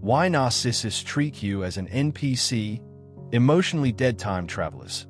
Why narcissists treat you as an NPC, emotionally dead time travelers.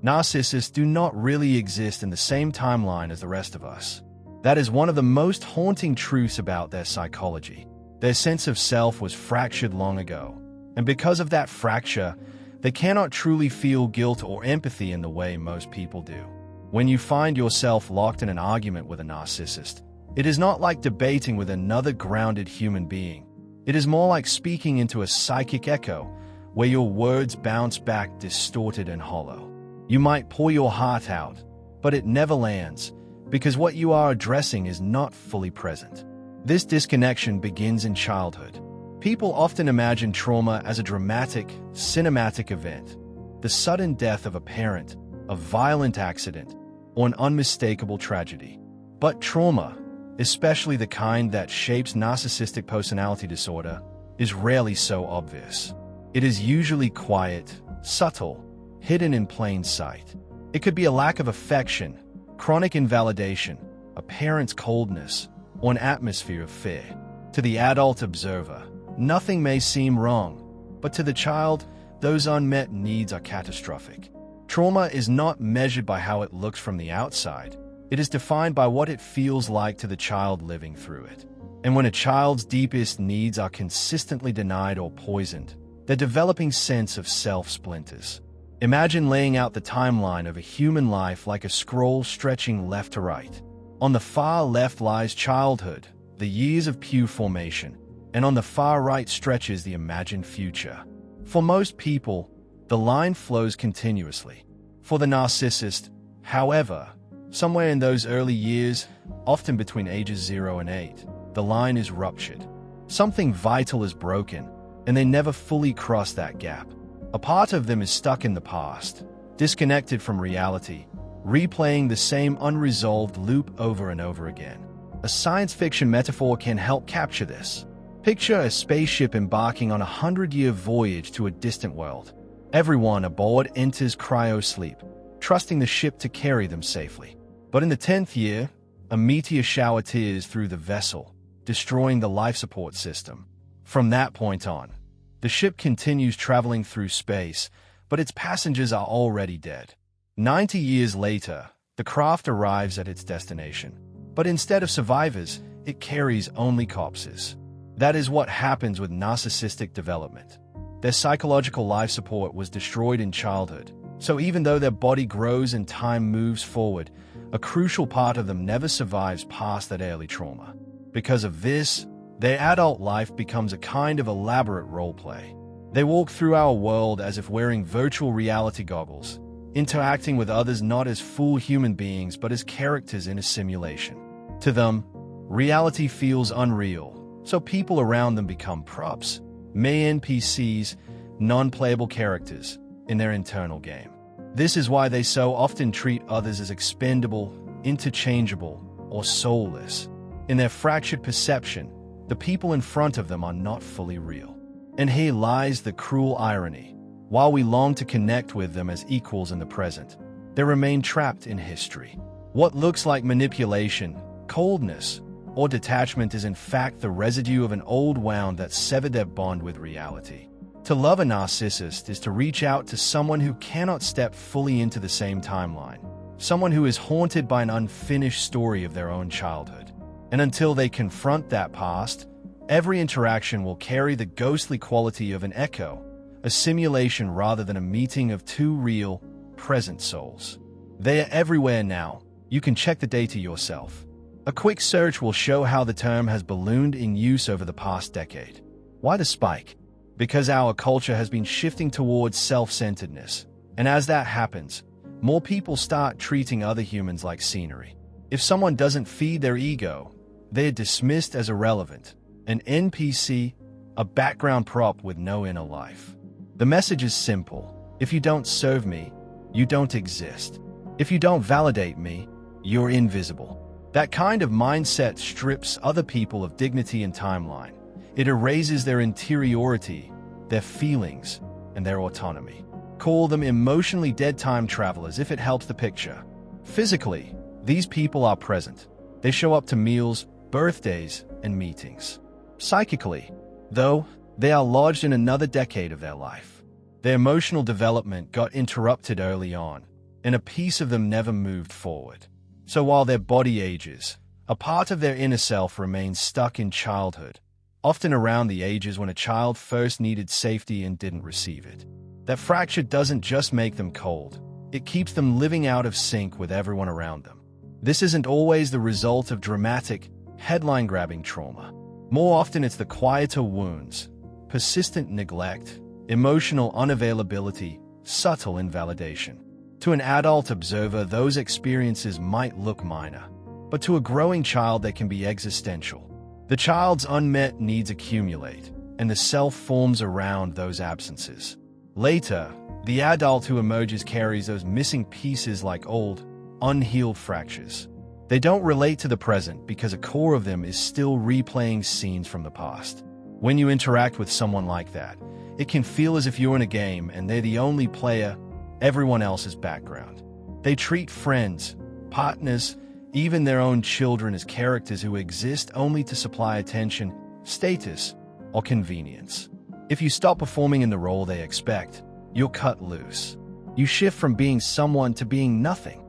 Narcissists do not really exist in the same timeline as the rest of us. That is one of the most haunting truths about their psychology. Their sense of self was fractured long ago, and because of that fracture, they cannot truly feel guilt or empathy in the way most people do. When you find yourself locked in an argument with a narcissist, it is not like debating with another grounded human being. It is more like speaking into a psychic echo, where your words bounce back distorted and hollow. You might pour your heart out, but it never lands, because what you are addressing is not fully present. This disconnection begins in childhood. People often imagine trauma as a dramatic, cinematic event, the sudden death of a parent, a violent accident, or an unmistakable tragedy. But trauma, especially the kind that shapes narcissistic personality disorder, is rarely so obvious. It is usually quiet, subtle, hidden in plain sight. It could be a lack of affection, chronic invalidation, a parent's coldness, or an atmosphere of fear. To the adult observer, nothing may seem wrong, but to the child, those unmet needs are catastrophic. Trauma is not measured by how it looks from the outside. It is defined by what it feels like to the child living through it. And when a child's deepest needs are consistently denied or poisoned, their developing sense of self splinters. Imagine laying out the timeline of a human life like a scroll stretching left to right. On the far left lies childhood, the years of pure formation, and on the far right stretches the imagined future. For most people, the line flows continuously. For the narcissist, however, somewhere in those early years, often between ages 0 and 8, the line is ruptured. Something vital is broken, and they never fully cross that gap. A part of them is stuck in the past, disconnected from reality, replaying the same unresolved loop over and over again. A science fiction metaphor can help capture this. Picture a spaceship embarking on a 100-year voyage to a distant world. Everyone aboard enters cryo-sleep, trusting the ship to carry them safely. But in the 10th year, a meteor shower tears through the vessel, destroying the life support system. From that point on, the ship continues traveling through space, but its passengers are already dead. 90 years later, the craft arrives at its destination. But instead of survivors, it carries only corpses. That is what happens with narcissistic development. Their psychological life support was destroyed in childhood, so even though their body grows and time moves forward, a crucial part of them never survives past that early trauma. Because of this, their adult life becomes a kind of elaborate role-play. They walk through our world as if wearing virtual reality goggles, interacting with others not as full human beings but as characters in a simulation. To them, reality feels unreal, so people around them become props, mere NPCs, non-playable characters in their internal game. This is why they so often treat others as expendable, interchangeable, or soulless. In their fractured perception, the people in front of them are not fully real. And here lies the cruel irony. While we long to connect with them as equals in the present, they remain trapped in history. What looks like manipulation, coldness, or detachment is in fact the residue of an old wound that severed their bond with reality. To love a narcissist is to reach out to someone who cannot step fully into the same timeline, someone who is haunted by an unfinished story of their own childhood. And until they confront that past, every interaction will carry the ghostly quality of an echo, a simulation rather than a meeting of two real, present souls. They are everywhere now. You can check the data yourself. A quick search will show how the term has ballooned in use over the past decade. Why the spike? Because our culture has been shifting towards self-centeredness, and as that happens, more people start treating other humans like scenery. If someone doesn't feed their ego, they're dismissed as irrelevant, an NPC, a background prop with no inner life. The message is simple. If you don't serve me, you don't exist. If you don't validate me, you're invisible. That kind of mindset strips other people of dignity and timeline. It erases their interiority, their feelings, and their autonomy. Call them emotionally dead time travelers if it helps the picture. Physically, these people are present. They show up to meals, birthdays, and meetings. Psychically, though, They are lodged in another decade of their life. Their emotional development got interrupted early on, and a piece of them never moved forward. So while their body ages, a part of their inner self remains stuck in childhood, often around the ages when a child first needed safety and didn't receive it. That fracture doesn't just make them cold, it keeps them living out of sync with everyone around them. This isn't always the result of dramatic, headline-grabbing trauma. More often it's the quieter wounds, persistent neglect, emotional unavailability, subtle invalidation. To an adult observer, those experiences might look minor, but to a growing child they can be existential. The child's unmet needs accumulate, and the self forms around those absences. Later, the adult who emerges carries those missing pieces like old, unhealed fractures. They don't relate to the present because a core of them is still replaying scenes from the past. When you interact with someone like that, it can feel as if you're in a game and they're the only player, everyone else is background. They treat friends, partners, even their own children as characters who exist only to supply attention, status, or convenience. If you stop performing in the role they expect, you're cut loose. You shift from being someone to being nothing.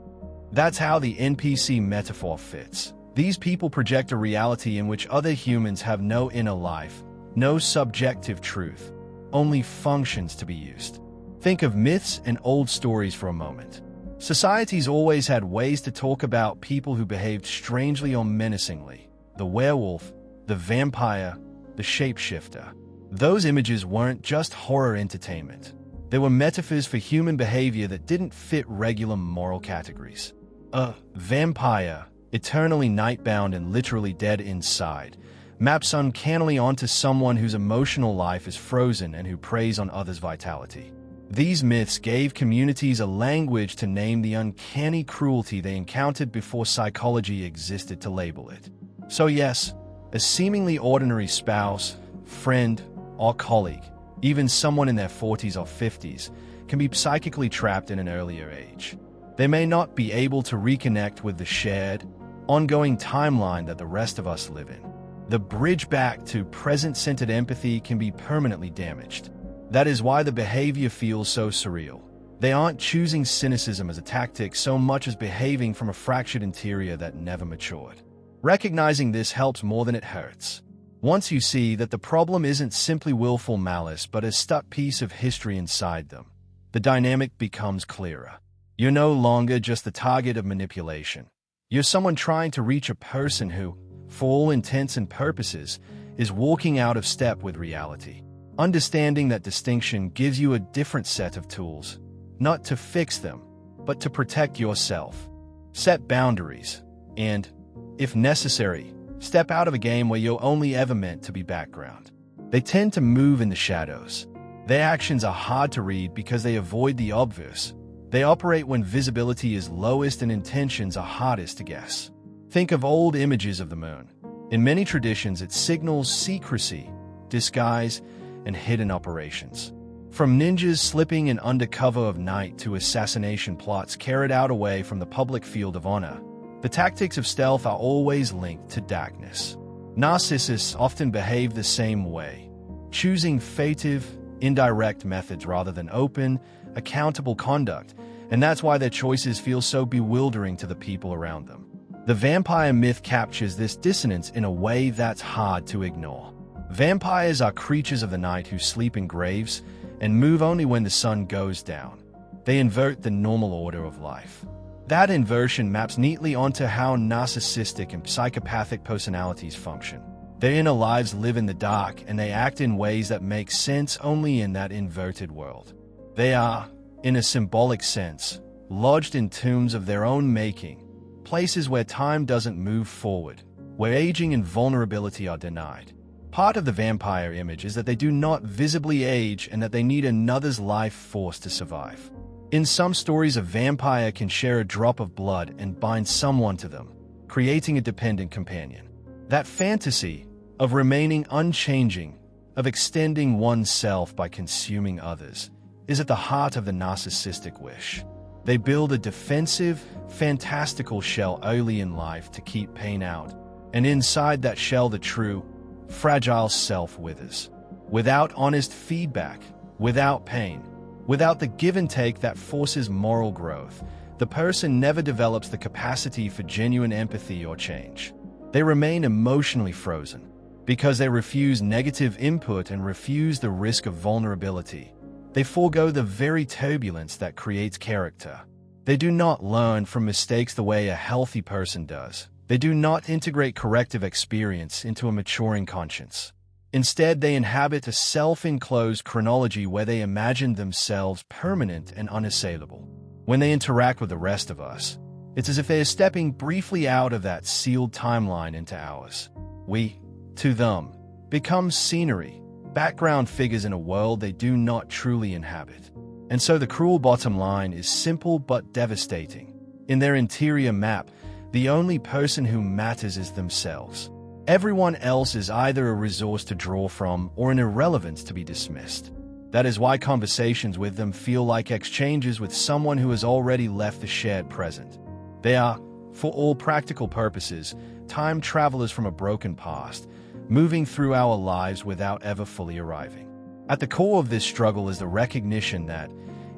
That's how the NPC metaphor fits. These people project a reality in which other humans have no inner life, no subjective truth, only functions to be used. Think of myths and old stories for a moment. Society's always had ways to talk about people who behaved strangely or menacingly. The werewolf, the vampire, the shapeshifter. Those images weren't just horror entertainment. They were metaphors for human behavior that didn't fit regular moral categories. A vampire, eternally nightbound and literally dead inside, maps uncannily onto someone whose emotional life is frozen and who preys on others' vitality. These myths gave communities a language to name the uncanny cruelty they encountered before psychology existed to label it. So yes, a seemingly ordinary spouse, friend, or colleague, even someone in their 40s or 50s, can be psychically trapped in an earlier age. They may not be able to reconnect with the shared, ongoing timeline that the rest of us live in. The bridge back to present-centered empathy can be permanently damaged. That is why the behavior feels so surreal. They aren't choosing cynicism as a tactic so much as behaving from a fractured interior that never matured. Recognizing this helps more than it hurts. Once you see that the problem isn't simply willful malice but a stuck piece of history inside them, the dynamic becomes clearer. You're no longer just the target of manipulation. You're someone trying to reach a person who, for all intents and purposes, is walking out of step with reality. Understanding that distinction gives you a different set of tools, not to fix them, but to protect yourself. Set boundaries, and, if necessary, step out of a game where you're only ever meant to be background. They tend to move in the shadows. Their actions are hard to read because they avoid the obvious. They operate when visibility is lowest and intentions are hardest to guess. Think of old images of the moon. In many traditions, it signals secrecy, disguise, and hidden operations. From ninjas slipping in under cover of night to assassination plots carried out away from the public field of honor, the tactics of stealth are always linked to darkness. Narcissists often behave the same way, choosing furtive, indirect methods rather than open, accountable conduct, and that's why their choices feel so bewildering to the people around them. The vampire myth captures this dissonance in a way that's hard to ignore. Vampires are creatures of the night who sleep in graves and move only when the sun goes down. They invert the normal order of life. That inversion maps neatly onto how narcissistic and psychopathic personalities function. Their inner lives live in the dark, and they act in ways that make sense only in that inverted world. They are, in a symbolic sense, lodged in tombs of their own making, places where time doesn't move forward, where aging and vulnerability are denied. Part of the vampire image is that they do not visibly age and that they need another's life force to survive. In some stories, a vampire can share a drop of blood and bind someone to them, creating a dependent companion. That fantasy of remaining unchanging, of extending oneself by consuming others, is at the heart of the narcissistic wish. They build a defensive, fantastical shell early in life to keep pain out, and inside that shell the true, fragile self withers. without honest feedback, without pain, without the give and take that forces moral growth, the person never develops the capacity for genuine empathy or change. They remain emotionally frozen because they refuse negative input and refuse the risk of vulnerability. They forego the very turbulence that creates character. They do not learn from mistakes the way a healthy person does. They do not integrate corrective experience into a maturing conscience. Instead, they inhabit a self-enclosed chronology where they imagine themselves permanent and unassailable. When they interact with the rest of us, it's as if they are stepping briefly out of that sealed timeline into ours. We, to them, become scenery, background figures in a world they do not truly inhabit. And so the cruel bottom line is simple but devastating. In their interior map, the only person who matters is themselves. Everyone else is either a resource to draw from or an irrelevance to be dismissed. That is why conversations with them feel like exchanges with someone who has already left the shared present. They are, for all practical purposes, time travelers from a broken past, moving through our lives without ever fully arriving. At the core of this struggle is the recognition that,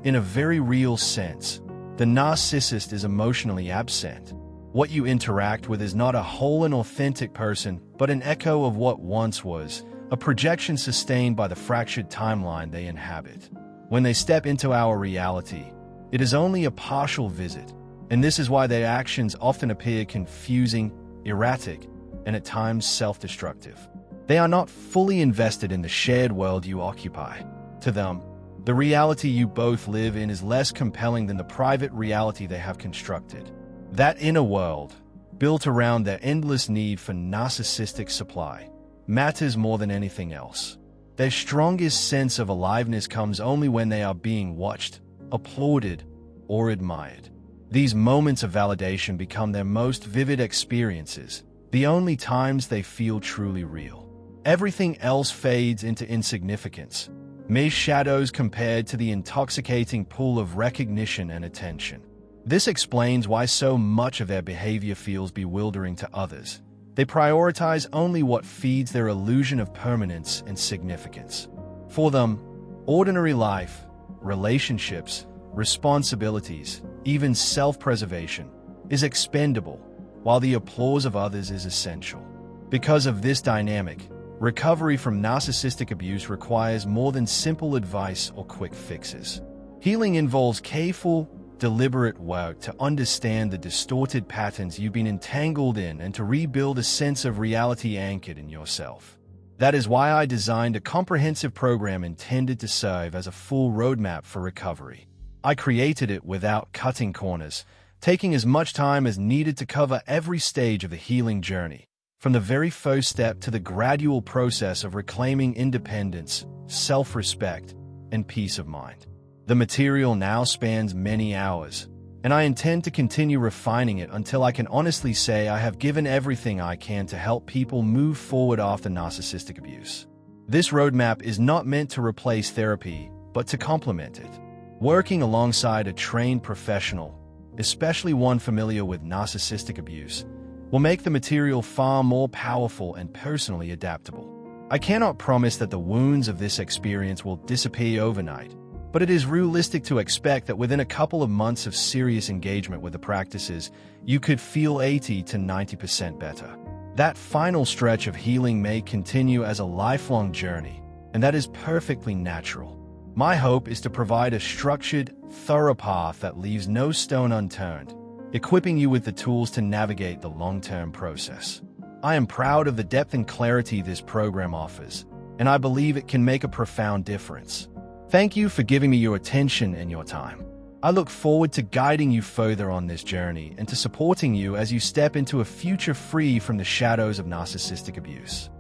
in a very real sense, the narcissist is emotionally absent. What you interact with is not a whole and authentic person, but an echo of what once was, a projection sustained by the fractured timeline they inhabit. When they step into our reality, it is only a partial visit, and this is why their actions often appear confusing, erratic, and at times self-destructive. They are not fully invested in the shared world you occupy. To them, the reality you both live in is less compelling than the private reality they have constructed. That inner world, built around their endless need for narcissistic supply, matters more than anything else. Their strongest sense of aliveness comes only when they are being watched, applauded, or admired. These moments of validation become their most vivid experiences, the only times they feel truly real. Everything else fades into insignificance, mere shadows compared to the intoxicating pool of recognition and attention. This explains why so much of their behavior feels bewildering to others. They prioritize only what feeds their illusion of permanence and significance. For them, ordinary life, relationships, responsibilities, even self-preservation, is expendable, while the applause of others is essential. Because of this dynamic, recovery from narcissistic abuse requires more than simple advice or quick fixes. Healing involves careful, deliberate work to understand the distorted patterns you've been entangled in and to rebuild a sense of reality anchored in yourself. That is why I designed a comprehensive program intended to serve as a full roadmap for recovery. I created it without cutting corners, taking as much time as needed to cover every stage of the healing journey, from the very first step to the gradual process of reclaiming independence, self-respect, and peace of mind. The material now spans many hours, and I intend to continue refining it until I can honestly say I have given everything I can to help people move forward after narcissistic abuse. This roadmap is not meant to replace therapy, but to complement it. Working alongside a trained professional, especially one familiar with narcissistic abuse, will make the material far more powerful and personally adaptable. I cannot promise that the wounds of this experience will disappear overnight, but it is realistic to expect that within a couple of months of serious engagement with the practices, you could feel 80 to 90% better. That final stretch of healing may continue as a lifelong journey, and that is perfectly natural. My hope is to provide a structured, thorough path that leaves no stone unturned, equipping you with the tools to navigate the long-term process. I am proud of the depth and clarity this program offers, and I believe it can make a profound difference. Thank you for giving me your attention and your time. I look forward to guiding you further on this journey and to supporting you as you step into a future free from the shadows of narcissistic abuse.